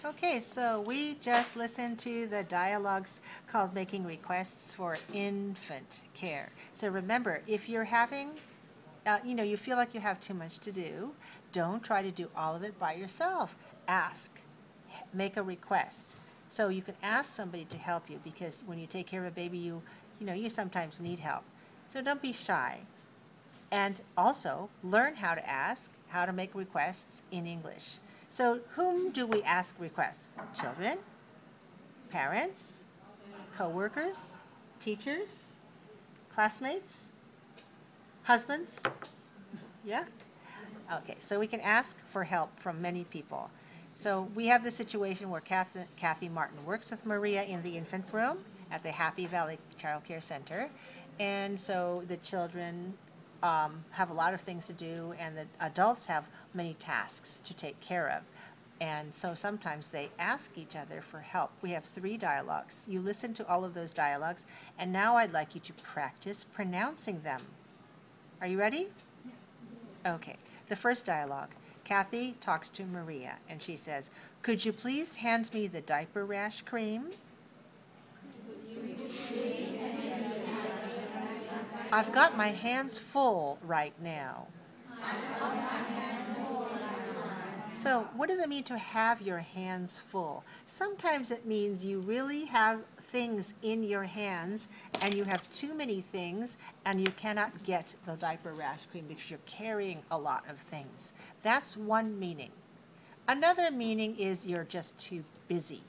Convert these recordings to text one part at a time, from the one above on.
Okay, so we just listened to the dialogues called Making Requests for Infant Care. So remember, if you're having, you feel like you have too much to do, don't try to do all of it by yourself. Ask, make a request. So you can ask somebody to help you because when you take care of a baby, you sometimes need help. So don't be shy. And also learn how to ask, how to make requests in English. So whom do we ask requests? Children, parents, co-workers, teachers, classmates, husbands? Yeah? Okay, so we can ask for help from many people. So we have the situation where Kathy Martin works with Maria in the infant room at the Happy Valley Child Care Center. And so the children have a lot of things to do, and the adults have many tasks to take care of. And so sometimes they ask each other for help. We have 3 dialogues. You listen to all of those dialogues, and now I'd like you to practice pronouncing them. Are you ready? Okay. The first dialogue. Kathy talks to Maria, and she says, "Could you please hand me the diaper rash cream?" I've got my hands full right now. So what does it mean to have your hands full? Sometimes it means you really have things in your hands and you have too many things and you cannot get the diaper rash cream because you're carrying a lot of things. That's one meaning. Another meaning is you're just too busy.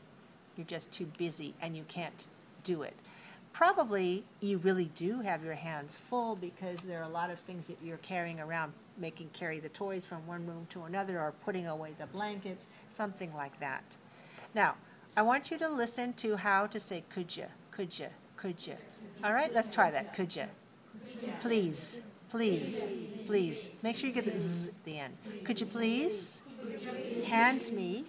You're just too busy and you can't do it. Probably you really do have your hands full because there are a lot of things that you're carrying around, carry the toys from one room to another or putting away the blankets, something like that. Now, I want you to listen to how to say could you, could you, could you. All right, let's try that. Could you? Please, please, please. Make sure you get the z at the end. Could you please hand me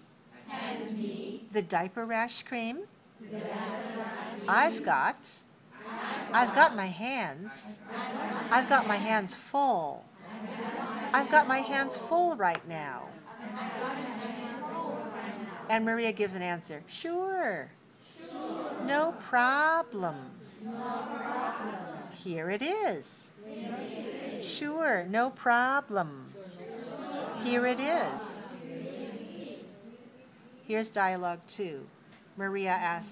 the diaper rash cream? I've got my hands full. I've got my hands full right now. And Maria gives an answer. Sure. No problem. Here it is. Sure, no problem. Here it is. Here's dialogue 2. Maria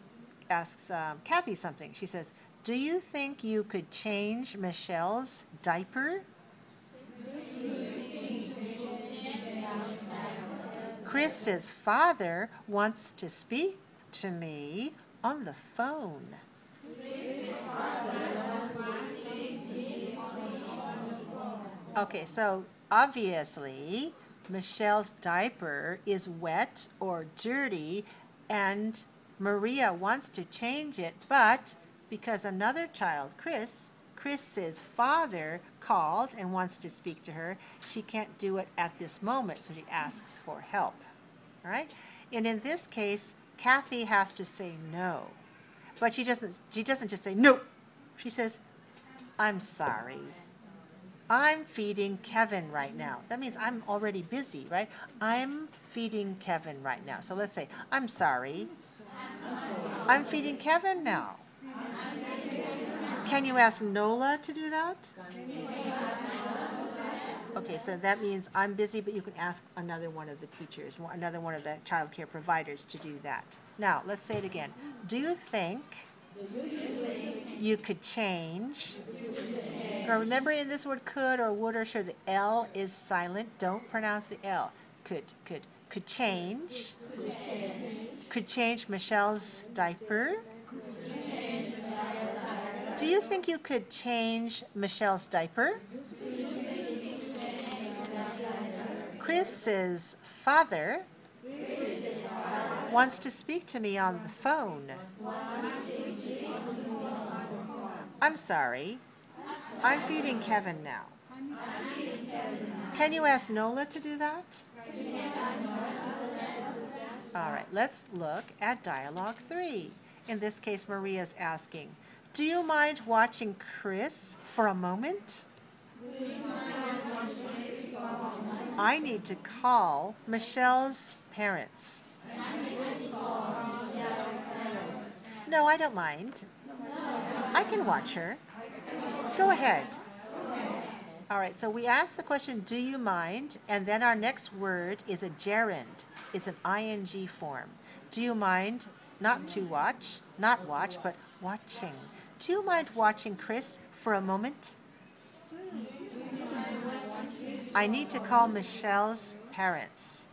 asks Kathy something. She says, "Do you think you could change Michelle's diaper?" Chris's father wants to speak to me on the phone. Okay, so obviously Michelle's diaper is wet or dirty and Maria wants to change it, but because another child, Chris's father called and wants to speak to her, she can't do it at this moment, so she asks for help. All right? And in this case, Kathy has to say no. But she doesn't just say no. She says, "I'm sorry. I'm feeding Kevin right now." That means I'm already busy, right? I'm feeding Kevin right now. So let's say, "I'm sorry. I'm feeding Kevin now." Can you ask Nola to do that? Okay, so that means I'm busy, but you can ask another one of the teachers, another one of the child care providers to do that. Now, let's say it again. Do you think you could change? Now, remember in this word could or would or should, the L is silent. Don't pronounce the L. Could change. Could change Michelle's diaper. Do you think you could change Michelle's diaper? Chris's father wants to speak to me on the phone. I'm sorry. I'm feeding Kevin now. Can you ask Nola to do that? All right, let's look at dialogue 3. In this case, Maria's asking, "Do you mind watching Chris for a moment? I need to call Michelle's parents." No, I don't mind. I can watch her. Go ahead. All right, so we asked the question, do you mind? And then our next word is a gerund. It's an ing form. Do you mind not to watch, not watch, but watching? Do you mind watching Chris for a moment? I need to call Michelle's parents.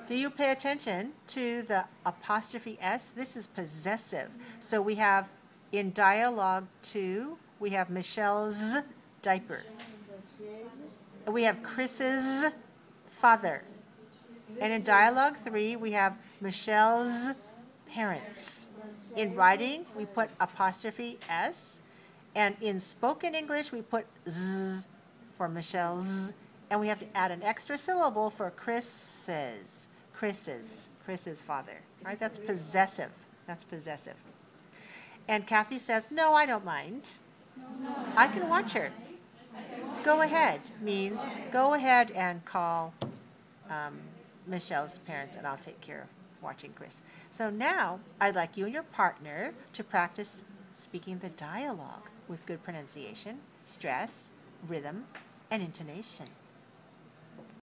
Do you pay attention to the apostrophe S? This is possessive. So we have in dialogue 2, we have Michelle's diaper. We have Chris's father. And in dialogue 3, we have Michelle's parents. In writing, we put apostrophe S. And in spoken English, we put Z for Michelle's. And we have to add an extra syllable for Chris's father. All right, that's possessive. That's possessive. And Kathy says, no, I don't mind. I can watch her. Go ahead means go ahead and call Michelle's parents, and I'll take care of watching Chris. So now I'd like you and your partner to practice speaking the dialogue with good pronunciation, stress, rhythm, and intonation.